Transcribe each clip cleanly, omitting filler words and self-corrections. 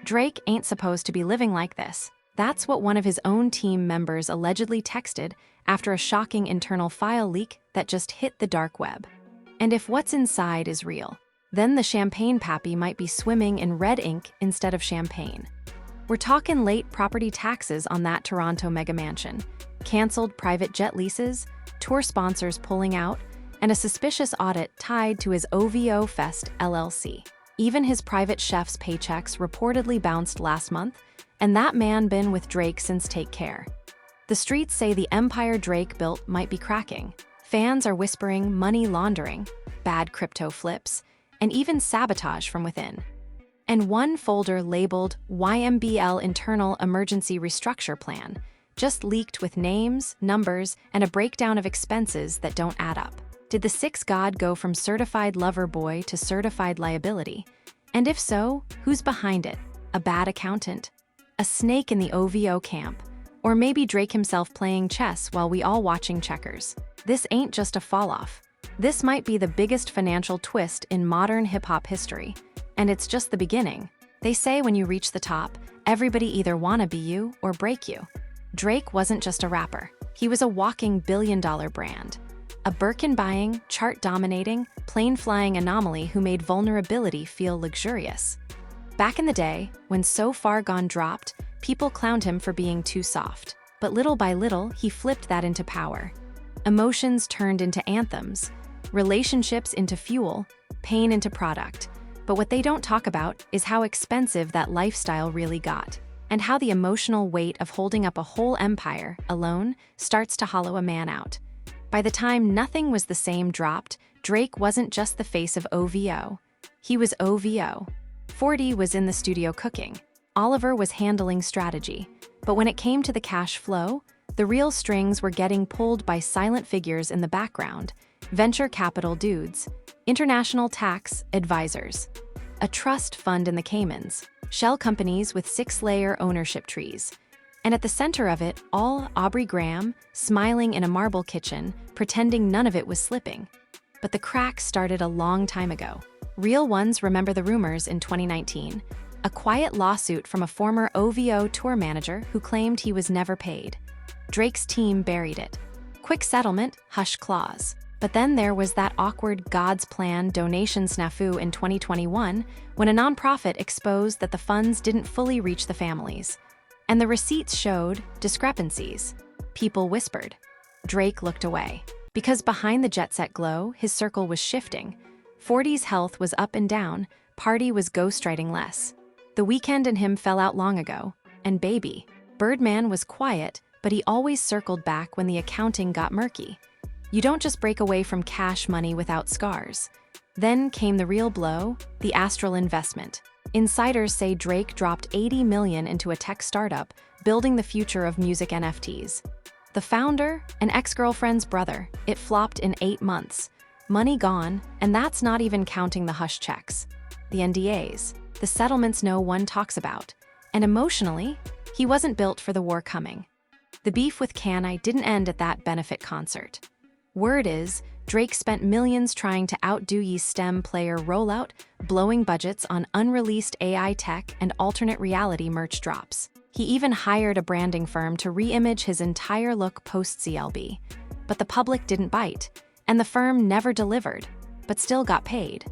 Drake ain't supposed to be living like this. That's what one of his own team members allegedly texted after a shocking internal file leak that just hit the dark web. And if what's inside is real, then the champagne pappy might be swimming in red ink instead of champagne. We're talking late property taxes on that Toronto mega mansion, canceled private jet leases, tour sponsors pulling out, and a suspicious audit tied to his OVO Fest LLC. Even his private chef's paychecks reportedly bounced last month, and that man been with Drake since Take Care. The streets say the empire Drake built might be cracking. Fans are whispering money laundering, bad crypto flips, and even sabotage from within. And one folder labeled YMBL Internal Emergency Restructure Plan just leaked with names, numbers, and a breakdown of expenses that don't add up. Did the Six God go from certified lover boy to certified liability? And if so, who's behind it? A bad accountant? A snake in the OVO camp? Or maybe Drake himself playing chess while we all watching checkers? This ain't just a fall-off. This might be the biggest financial twist in modern hip-hop history. And it's just the beginning. They say when you reach the top, everybody either wanna be you or break you. Drake wasn't just a rapper. He was a walking billion-dollar brand. A Birkin-buying, chart-dominating, plane-flying anomaly who made vulnerability feel luxurious. Back in the day, when So Far Gone dropped, people clowned him for being too soft. But little by little, he flipped that into power. Emotions turned into anthems, relationships into fuel, pain into product. But what they don't talk about is how expensive that lifestyle really got, and how the emotional weight of holding up a whole empire alone starts to hollow a man out. By the time Nothing Was the Same dropped, Drake wasn't just the face of OVO. He was OVO. 40 was in the studio cooking. Oliver was handling strategy. But when it came to the cash flow, the real strings were getting pulled by silent figures in the background, venture capital dudes, international tax advisors, a trust fund in the Caymans, shell companies with 6-layer ownership trees. And at the center of it all, Aubrey Graham, smiling in a marble kitchen, pretending none of it was slipping. But the cracks started a long time ago. Real ones remember the rumors in 2019, a quiet lawsuit from a former OVO tour manager who claimed he was never paid. Drake's team buried it. Quick settlement, hush clause. But then there was that awkward God's Plan donation snafu in 2021 when a nonprofit exposed that the funds didn't fully reach the families. And the receipts showed discrepancies. People whispered. Drake looked away. Because behind the jet-set glow, his circle was shifting. 40's health was up and down, Party was ghostwriting less. The Weeknd and him fell out long ago. And baby, Birdman was quiet, but he always circled back when the accounting got murky. You don't just break away from cash money without scars. Then came the real blow, the Astral investment. Insiders say Drake dropped $80 million into a tech startup, building the future of music NFTs. The founder, an ex-girlfriend's brother, it flopped in 8 months. Money gone, and that's not even counting the hush checks. The NDAs, the settlements no one talks about. And emotionally, he wasn't built for the war coming. The beef with Kanai didn't end at that benefit concert. Word is, Drake spent millions trying to outdo Ye's STEM player rollout, blowing budgets on unreleased AI tech and alternate reality merch drops. He even hired a branding firm to re-image his entire look post-CLB. But the public didn't bite, and the firm never delivered, but still got paid.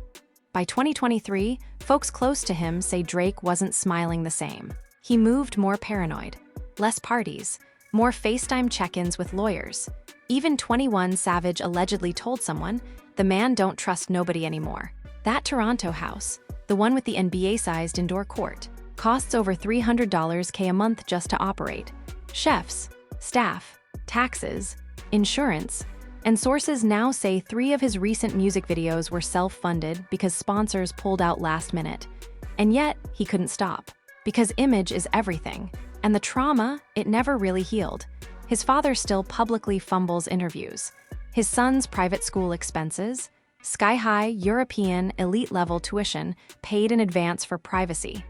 By 2023, folks close to him say Drake wasn't smiling the same. He moved more paranoid, less parties, more FaceTime check-ins with lawyers. Even 21 Savage allegedly told someone, the man don't trust nobody anymore. That Toronto house, the one with the NBA-sized indoor court, costs over $300K a month just to operate. Chefs, staff, taxes, insurance, and sources now say 3 of his recent music videos were self-funded because sponsors pulled out last minute. And yet, he couldn't stop. Because image is everything. And the trauma, it never really healed. His father still publicly fumbles interviews. His son's private school expenses, sky-high European elite-level tuition paid in advance for privacy.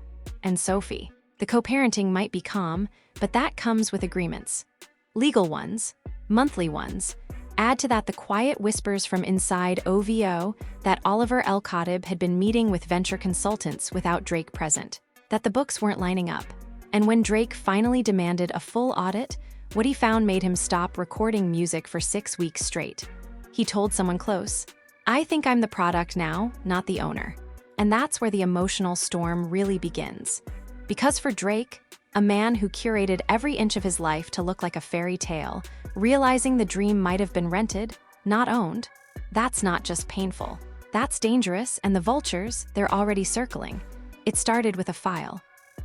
And Sophie. The co-parenting might be calm, but that comes with agreements. Legal ones, monthly ones. Add to that the quiet whispers from inside OVO that Oliver El Khatib had been meeting with venture consultants without Drake present. that the books weren't lining up. And when Drake finally demanded a full audit, what he found made him stop recording music for 6 weeks straight. He told someone close, "I think I'm the product now, not the owner." And that's where the emotional storm really begins. Because for Drake, a man who curated every inch of his life to look like a fairy tale, realizing the dream might have been rented, not owned, that's not just painful. That's dangerous, and the vultures, they're already circling. It started with a file.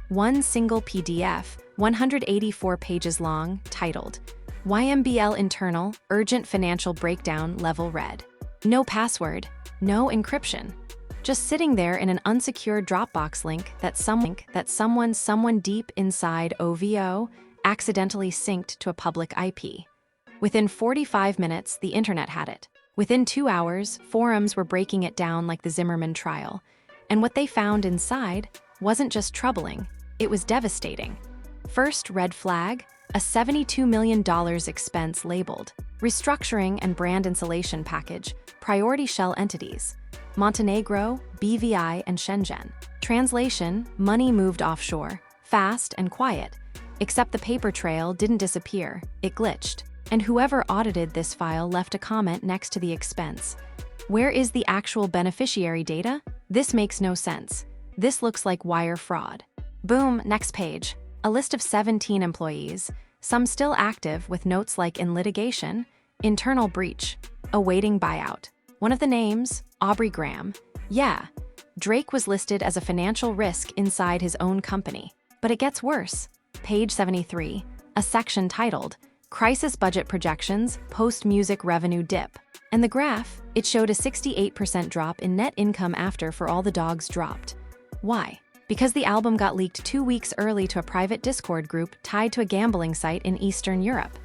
One single PDF, 184 pages long, titled, YMBL Internal Urgent Financial Breakdown Level Red. No password, no encryption. Just sitting there in an unsecured Dropbox link that someone deep inside OVO accidentally synced to a public IP. Within 45 minutes, the internet had it. Within 2 hours, forums were breaking it down like the Zimmerman trial. And what they found inside wasn't just troubling, it was devastating. First red flag, a $72 million expense labeled restructuring and brand insulation package, priority shell entities, Montenegro, BVI, and Shenzhen. Translation, money moved offshore, fast and quiet. Except the paper trail didn't disappear, it glitched. And whoever audited this file left a comment next to the expense. Where is the actual beneficiary data? This makes no sense. This looks like wire fraud. Boom, next page. A list of 17 employees, some still active with notes like in litigation, internal breach, awaiting buyout. One of the names, Aubrey Graham. Yeah, Drake was listed as a financial risk inside his own company. But it gets worse. Page 73, a section titled, Crisis Budget Projections, Post-Music Revenue Dip. And the graph, it showed a 68% drop in net income after For All the Dogs dropped. Why? Because the album got leaked 2 weeks early to a private Discord group tied to a gambling site in Eastern Europe.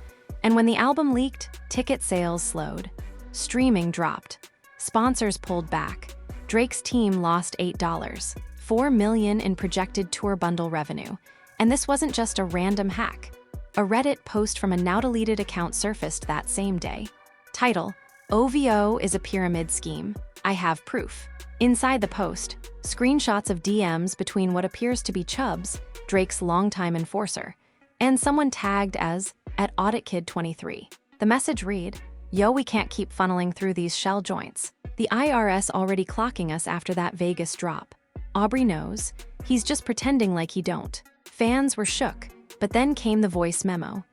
And when the album leaked, ticket sales slowed. Streaming dropped. Sponsors pulled back. Drake's team lost $4 million in projected tour bundle revenue. And this wasn't just a random hack. A Reddit post from a now-deleted account surfaced that same day. Title, OVO is a pyramid scheme. I have proof. Inside the post, screenshots of DMs between what appears to be Chubbs, Drake's longtime enforcer, and someone tagged as @AuditKid23. The message read, "Yo, we can't keep funneling through these shell joints. The IRS already clocking us after that Vegas drop. Aubrey knows. He's just pretending like he don't." Fans were shook, but then came the voice memo.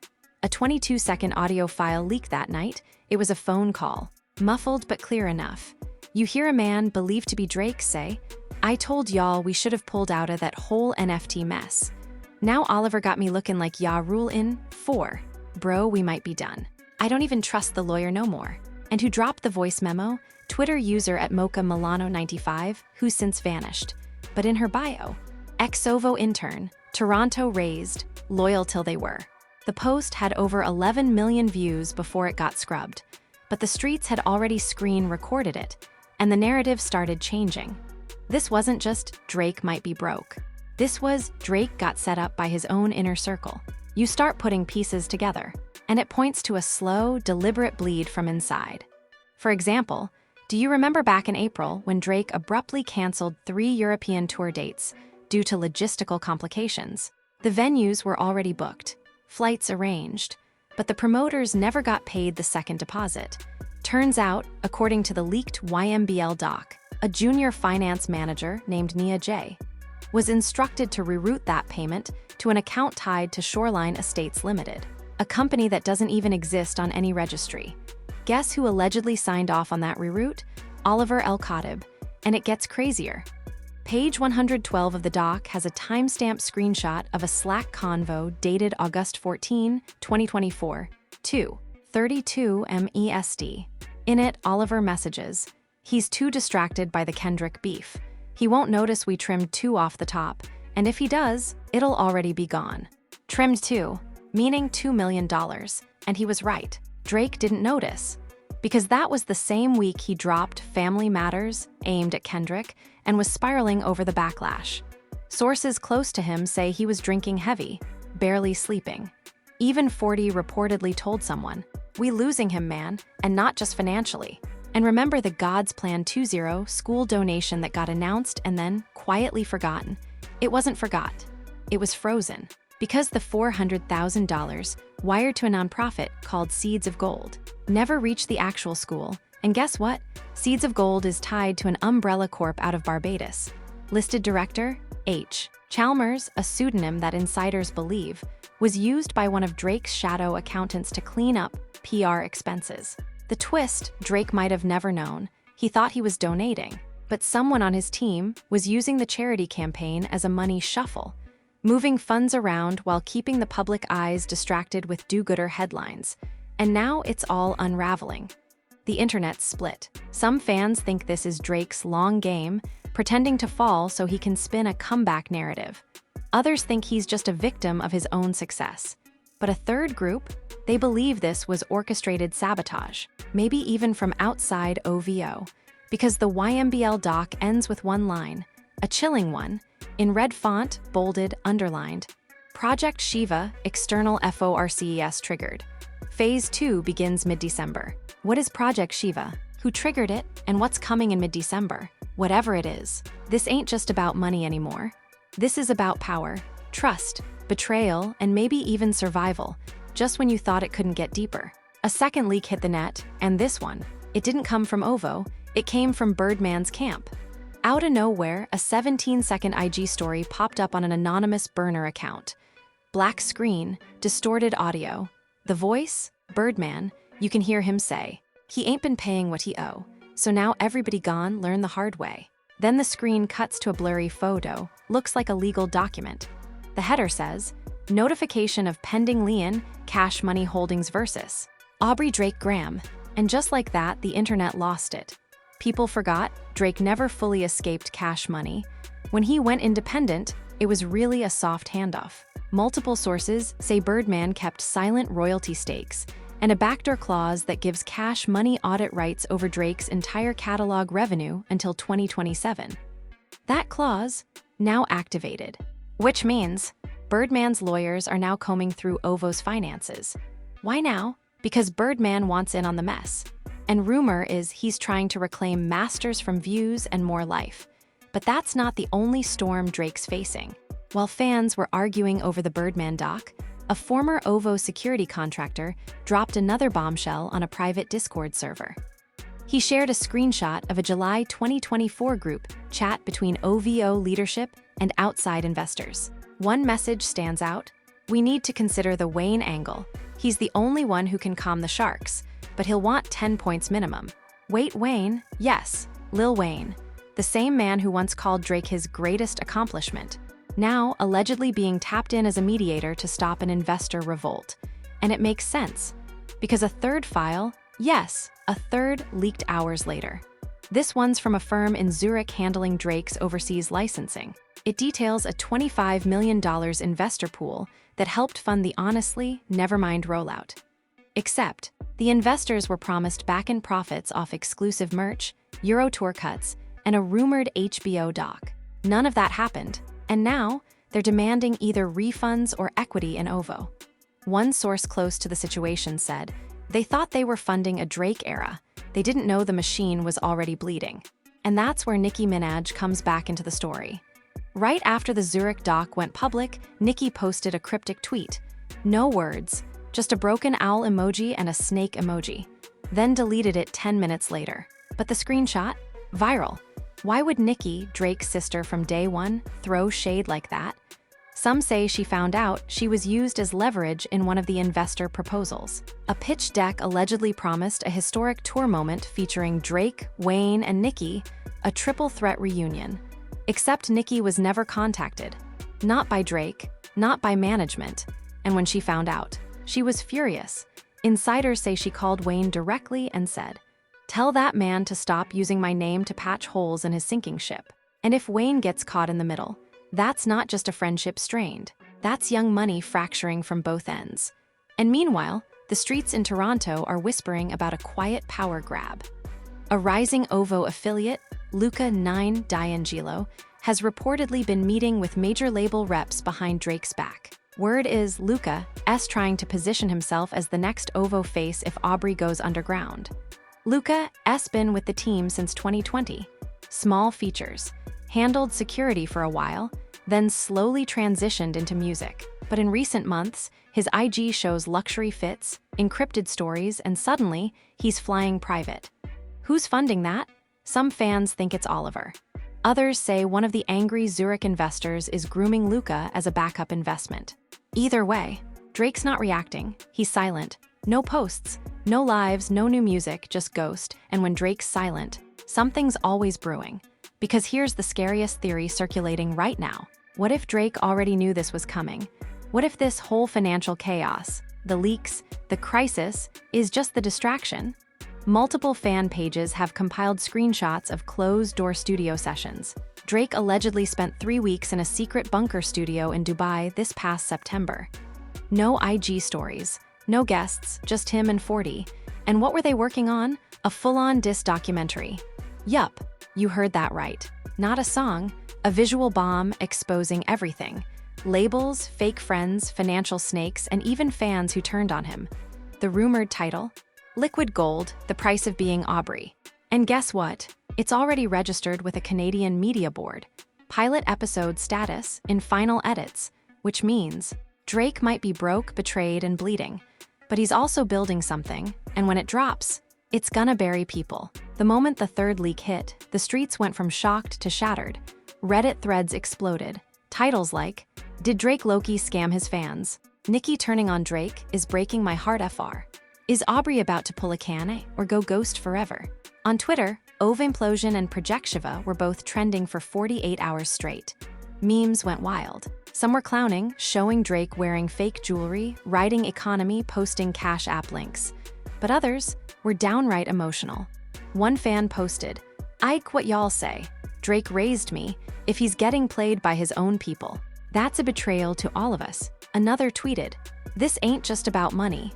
A 22-second audio file leaked that night. It was a phone call, muffled but clear enough. You hear a man believed to be Drake say, "I told y'all we should have pulled out of that whole NFT mess. Now Oliver got me looking like Ya Rule in 4. Bro, we might be done. I don't even trust the lawyer no more." And who dropped the voice memo? Twitter user @MochaMilano95, who's since vanished. But in her bio, ex-OVO intern, Toronto raised, loyal till they were. The post had over 11 million views before it got scrubbed. But the streets had already screen recorded it, and the narrative started changing. This wasn't just Drake might be broke. This was Drake got set up by his own inner circle. You start putting pieces together, and it points to a slow, deliberate bleed from inside. For example, do you remember back in April when Drake abruptly canceled 3 European tour dates due to logistical complications? The venues were already booked, flights arranged, but the promoters never got paid the second deposit. Turns out, according to the leaked YMBL doc, a junior finance manager named Nia J. was instructed to reroute that payment to an account tied to Shoreline Estates Limited, a company that doesn't even exist on any registry. Guess who allegedly signed off on that reroute? Oliver El-Khatib. And it gets crazier. Page 112 of the doc has a timestamp screenshot of a Slack convo dated August 14, 2024, 2:32 MEST. In it, Oliver messages, he's too distracted by the Kendrick beef. He won't notice we trimmed 2 off the top, and if he does, it'll already be gone. Trimmed 2, meaning $2 million, and he was right. Drake didn't notice, because that was the same week he dropped Family Matters, aimed at Kendrick, and was spiraling over the backlash. Sources close to him say he was drinking heavy, barely sleeping. Even 40 reportedly told someone, "We losing him, man, and not just financially." And remember the God's Plan 2.0 school donation that got announced and then quietly forgotten. It wasn't forgot. It was frozen. Because the $400,000, wired to a nonprofit called Seeds of Gold, never reached the actual school. And guess what? Seeds of Gold is tied to an umbrella corp out of Barbados. Listed director, H. Chalmers, a pseudonym that insiders believe, was used by one of Drake's shadow accountants to clean up PR expenses. The twist Drake might have never known. He thought he was donating, but someone on his team was using the charity campaign as a money shuffle, moving funds around while keeping the public eyes distracted with do-gooder headlines. And now it's all unraveling. The internet's split. Some fans think this is Drake's long game, pretending to fall so he can spin a comeback narrative. Others think he's just a victim of his own success. But a third group, they believe this was orchestrated sabotage, maybe even from outside OVO, because the YMBL doc ends with one line, a chilling one, in red font, bolded, underlined. Project Shiva, external FORCES triggered. Phase 2 begins mid-December. What is Project Shiva? Who triggered it? And what's coming in mid-December? Whatever it is, this ain't just about money anymore. This is about power, trust, betrayal, and maybe even survival, just when you thought it couldn't get deeper. A second leak hit the net, and this one, it didn't come from OVO, it came from Birdman's camp. Out of nowhere, a 17-second IG story popped up on an anonymous burner account. Black screen, distorted audio. The voice, Birdman, you can hear him say, "He ain't been paying what he owe, so now everybody gone learn the hard way." Then the screen cuts to a blurry photo, looks like a legal document. The header says, "Notification of pending lien, Cash Money Holdings versus Aubrey Drake Graham." And just like that, the internet lost it. People forgot Drake never fully escaped Cash Money. When he went independent, it was really a soft handoff. Multiple sources say Birdman kept silent royalty stakes and a backdoor clause that gives Cash Money audit rights over Drake's entire catalog revenue until 2027. That clause, now activated, which means Birdman's lawyers are now combing through OVO's finances. Why now? Because Birdman wants in on the mess. And rumor is he's trying to reclaim masters from views and more life. But that's not the only storm Drake's facing. While fans were arguing over the Birdman doc, a former OVO security contractor dropped another bombshell on a private Discord server. He shared a screenshot of a July 2024 group chat between OVO leadership and outside investors. One message stands out: "We need to consider the Wayne angle. He's the only one who can calm the sharks, but he'll want 10 points minimum." Wait, Wayne? Yes, Lil Wayne, the same man who once called Drake his greatest accomplishment, now allegedly being tapped in as a mediator to stop an investor revolt. And it makes sense, because a third file, yes, a third, leaked hours later. This one's from a firm in Zurich handling Drake's overseas licensing. It details a $25 million investor pool that helped fund the Honestly, Nevermind rollout. Except, the investors were promised back-end profits off exclusive merch, Euro tour cuts, and a rumored HBO doc. None of that happened, and now they're demanding either refunds or equity in OVO. One source close to the situation said, "They thought they were funding a Drake era. They didn't know the machine was already bleeding." And that's where Nicki Minaj comes back into the story. Right after the Zurich doc went public, Nicki posted a cryptic tweet. No words, just a broken owl emoji and a snake emoji. Then deleted it 10 minutes later. But the screenshot? Viral. Why would Nicki, Drake's sister from day one, throw shade like that? Some say she found out she was used as leverage in one of the investor proposals. A pitch deck allegedly promised a historic tour moment featuring Drake, Wayne, and Nicki, a triple threat reunion. Except Nicki was never contacted. Not by Drake, not by management. And when she found out, she was furious. Insiders say she called Wayne directly and said, "Tell that man to stop using my name to patch holes in his sinking ship." And if Wayne gets caught in the middle, that's not just a friendship strained. That's young money fracturing from both ends. And meanwhile, the streets in Toronto are whispering about a quiet power grab. A rising OVO affiliate, Luca 9 D'Angelo, has reportedly been meeting with major label reps behind Drake's back. Word is Luca is trying to position himself as the next OVO face if Aubrey goes underground. Luca has been with the team since 2020. Small features. handled security for a while, then slowly transitioned into music. But in recent months, his IG shows luxury fits, encrypted stories, and suddenly, he's flying private. Who's funding that? Some fans think it's Oliver. Others say one of the angry Zurich investors is grooming Luca as a backup investment. Either way, Drake's not reacting. He's silent. No posts, no lives, no new music, just ghost. And when Drake's silent, something's always brewing. Because here's the scariest theory circulating right now. What if Drake already knew this was coming? What if this whole financial chaos, the leaks, the crisis, is just the distraction? Multiple fan pages have compiled screenshots of closed-door studio sessions. Drake allegedly spent 3 weeks in a secret bunker studio in Dubai this past September. No IG stories, no guests, just him and 40. And what were they working on? A full-on diss documentary. Yup, you heard that right. Not a song, a visual bomb exposing everything. Labels, fake friends, financial snakes, and even fans who turned on him. The rumored title? Liquid Gold, The Price of Being Aubrey. And guess what? It's already registered with a Canadian media board. Pilot episode status in final edits, which means Drake might be broke, betrayed, and bleeding. But he's also building something, and when it drops, it's gonna bury people. The moment the third leak hit, the streets went from shocked to shattered. Reddit threads exploded. Titles like, "Did Drake Loki scam his fans?" "Nicki turning on Drake is breaking my heart FR." "Is Aubrey about to pull a Kanye or go ghost forever?" On Twitter, Ove Implosion and Projectiva were both trending for 48 hours straight. Memes went wild. Some were clowning, showing Drake wearing fake jewelry, writing economy, posting Cash App links. But others were downright emotional. One fan posted, "Ike, what y'all say? Drake raised me if he's getting played by his own people. That's a betrayal to all of us." Another tweeted, "This ain't just about money.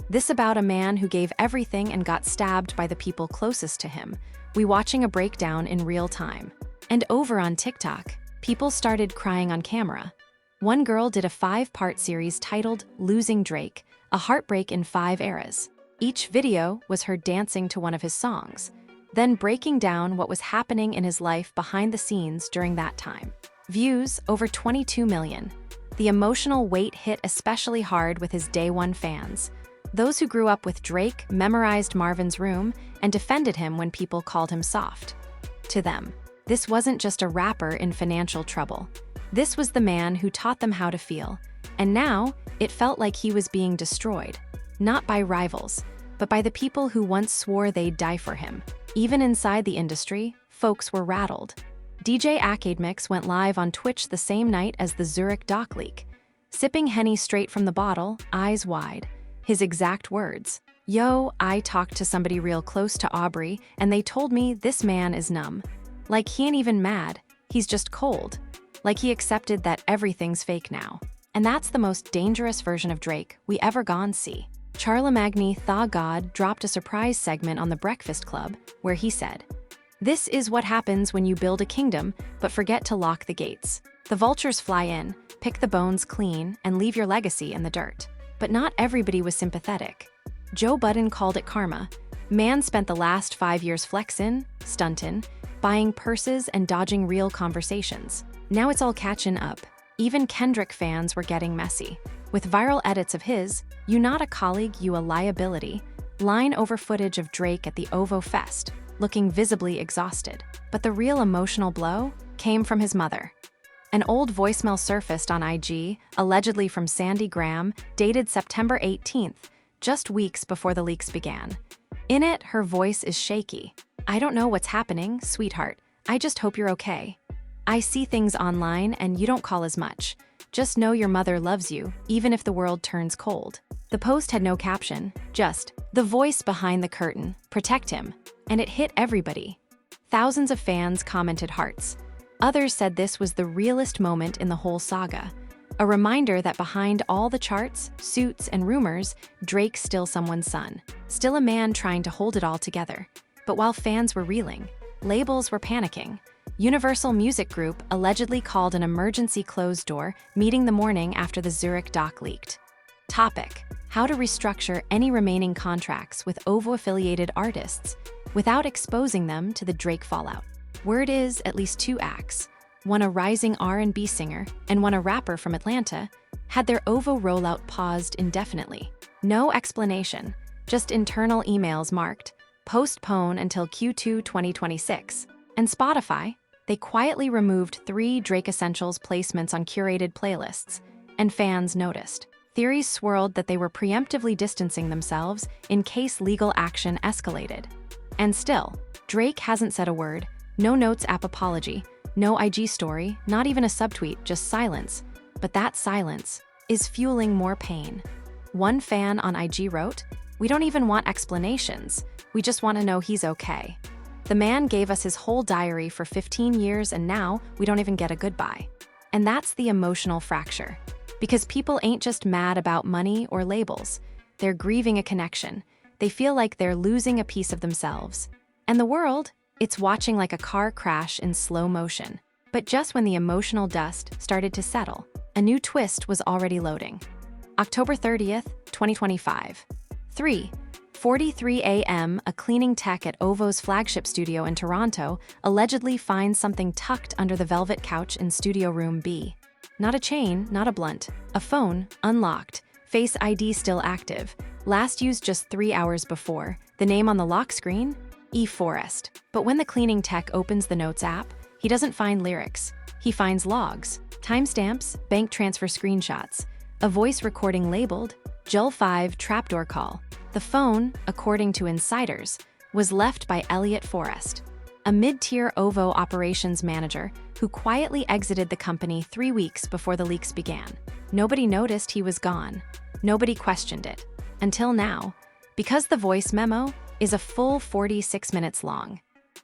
This about a man who gave everything and got stabbed by the people closest to him. We watching a breakdown in real time." And over on TikTok, people started crying on camera. One girl did a 5-part series titled Losing Drake, a heartbreak in 5 eras. Each video was her dancing to one of his songs, then breaking down what was happening in his life behind the scenes during that time. Views over 22 million. The emotional weight hit especially hard with his day one fans. Those who grew up with Drake memorized Marvin's Room and defended him when people called him soft. To them, this wasn't just a rapper in financial trouble. This was the man who taught them how to feel. And now, it felt like he was being destroyed. Not by rivals, but by the people who once swore they'd die for him. Even inside the industry, folks were rattled. DJ Akademix went live on Twitch the same night as the Zurich doc leak. Sipping Henny straight from the bottle, eyes wide. His exact words, "Yo, I talked to somebody real close to Aubrey, and they told me this man is numb. Like he ain't even mad, he's just cold. Like he accepted that everything's fake now." And that's the most dangerous version of Drake we ever gone see. Charlamagne Tha God dropped a surprise segment on The Breakfast Club where he said, "This is what happens when you build a kingdom but forget to lock the gates. The vultures fly in, pick the bones clean, and leave your legacy in the dirt." But not everybody was sympathetic. Joe Budden called it karma. Man spent the last 5 years flexin', stuntin', buying purses and dodging real conversations. Now it's all catching up. Even Kendrick fans were getting messy. With viral edits of his, "You not a colleague, you a liability," line over footage of Drake at the OVO Fest, looking visibly exhausted. But the real emotional blow came from his mother. An old voicemail surfaced on IG, allegedly from Sandy Graham, dated September 18th, just weeks before the leaks began. In it, her voice is shaky. "I don't know what's happening, sweetheart. I just hope you're okay. I see things online and you don't call as much. Just know your mother loves you, even if the world turns cold." The post had no caption, just, "The voice behind the curtain, protect him." And it hit everybody. Thousands of fans commented hearts. Others said this was the realest moment in the whole saga. A reminder that behind all the charts, suits, and rumors, Drake's still someone's son. Still a man trying to hold it all together. But while fans were reeling, labels were panicking. Universal Music Group allegedly called an emergency closed door meeting the morning after the Zurich doc leaked. Topic: How to restructure any remaining contracts with OVO-affiliated artists without exposing them to the Drake fallout. Word is at least two acts, one a rising R&B singer and one a rapper from Atlanta, had their OVO rollout paused indefinitely. No explanation, just internal emails marked, postpone until Q2 2026. And Spotify, they quietly removed 3 Drake Essentials placements on curated playlists, and fans noticed. Theories swirled that they were preemptively distancing themselves in case legal action escalated. And still, Drake hasn't said a word, no notes app apology, no IG story, not even a subtweet, just silence. But that silence is fueling more pain. One fan on IG wrote, "We don't even want explanations. We just want to know he's okay." The man gave us his whole diary for 15 years and now we don't even get a goodbye. And that's the emotional fracture. Because people ain't just mad about money or labels. They're grieving a connection. They feel like they're losing a piece of themselves. And the world, it's watching like a car crash in slow motion. But just when the emotional dust started to settle, a new twist was already loading. October 30th, 2025. 3:43 a.m., a cleaning tech at OVO's flagship studio in Toronto allegedly finds something tucked under the velvet couch in Studio Room B. Not a chain, not a blunt. A phone, unlocked. Face ID still active. Last used just 3 hours before. The name on the lock screen? E. Forrest. But when the cleaning tech opens the Notes app, he doesn't find lyrics. He finds logs, timestamps, bank transfer screenshots, a voice recording labeled Jul 5 Trapdoor Call. The phone, according to insiders, was left by Elliot Forrest, a mid-tier OVO operations manager who quietly exited the company 3 weeks before the leaks began. Nobody noticed he was gone. Nobody questioned it. Until now, because the voice memo is a full 46 minutes long.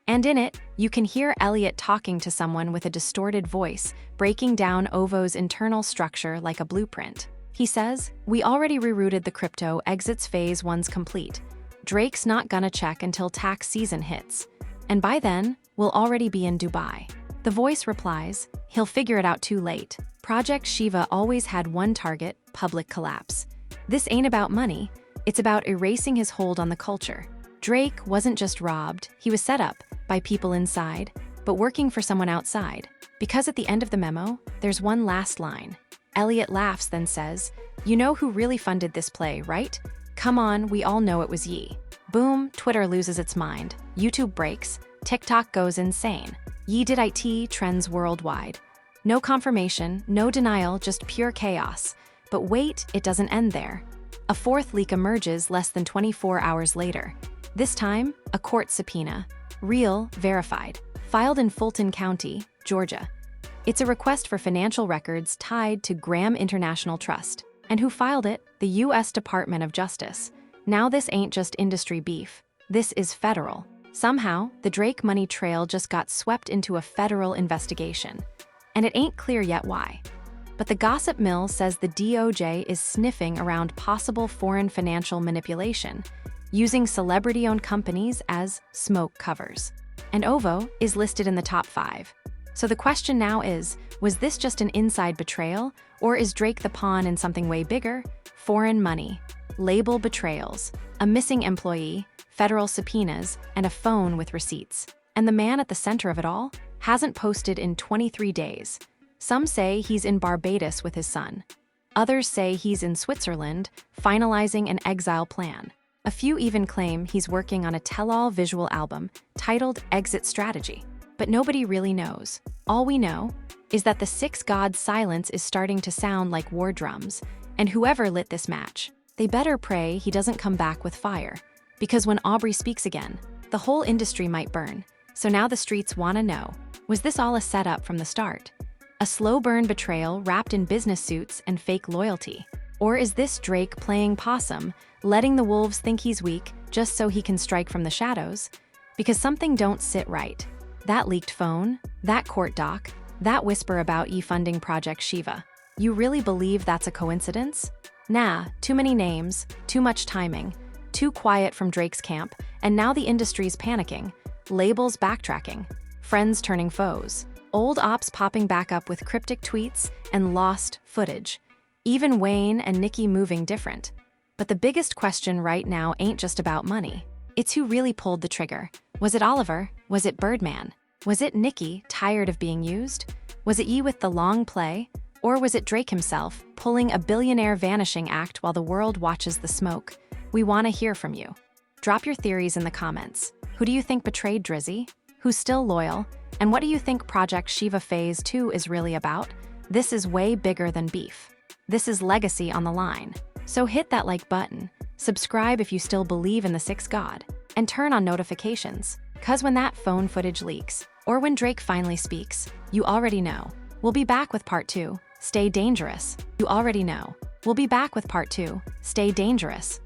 And in it, you can hear Elliot talking to someone with a distorted voice, breaking down OVO's internal structure like a blueprint. He says, "We already rerouted the crypto, exits phase 1's complete. Drake's not gonna check until tax season hits. And by then, we'll already be in Dubai." The voice replies, "He'll figure it out too late. Project Shiva always had one target, public collapse. This ain't about money, it's about erasing his hold on the culture." Drake wasn't just robbed, he was set up by people inside, but working for someone outside. Because at the end of the memo, there's one last line. Elliot laughs, then says, "You know who really funded this play, right? Come on, we all know it was ye." Boom, Twitter loses its mind. YouTube breaks. TikTok goes insane. Ye did IT trends worldwide. No confirmation, no denial, just pure chaos. But wait, it doesn't end there. A fourth leak emerges less than 24 hours later. This time, a court subpoena. Real, verified. Filed in Fulton County, Georgia. It's a request for financial records tied to Graham International Trust. And who filed it? The U.S. Department of Justice. Now this ain't just industry beef. This is federal. Somehow, the Drake money trail just got swept into a federal investigation. And it ain't clear yet why. But the gossip mill says the DOJ is sniffing around possible foreign financial manipulation, using celebrity-owned companies as smoke covers. And OVO is listed in the top 5. So the question now is, was this just an inside betrayal, or is Drake the pawn in something way bigger? Foreign money, label betrayals, a missing employee, federal subpoenas, and a phone with receipts. And the man at the center of it all hasn't posted in 23 days. Some say he's in Barbados with his son. Others say he's in Switzerland, finalizing an exile plan. A few even claim he's working on a tell-all visual album titled Exit Strategy. But nobody really knows. All we know is that the six gods' silence is starting to sound like war drums, and whoever lit this match, they better pray he doesn't come back with fire. Because when Aubrey speaks again, the whole industry might burn. So now the streets want to know, was this all a setup from the start? A slow burn betrayal wrapped in business suits and fake loyalty? Or is this Drake playing possum, letting the wolves think he's weak just so he can strike from the shadows? Because something don't sit right. That leaked phone, that court doc, that whisper about e-funding Project Shiva. You really believe that's a coincidence? Nah, too many names, too much timing, too quiet from Drake's camp, and now the industry's panicking. Labels backtracking, friends turning foes, old ops popping back up with cryptic tweets and lost footage. Even Wayne and Nicki moving different. But the biggest question right now ain't just about money. It's who really pulled the trigger. Was it Oliver? Was it Birdman? Was it Nicki, tired of being used? Was it Ye with the long play? Or was it Drake himself, pulling a billionaire vanishing act while the world watches the smoke? We want to hear from you. Drop your theories in the comments. Who do you think betrayed Drizzy? Who's still loyal? And what do you think Project Shiva Phase 2 is really about? This is way bigger than beef. This is legacy on the line. So hit that like button, subscribe if you still believe in the Sixth God, and turn on notifications. Cause when that phone footage leaks, or when Drake finally speaks, you already know. We'll be back with part 2. Stay dangerous. You already know. We'll be back with part 2. Stay dangerous.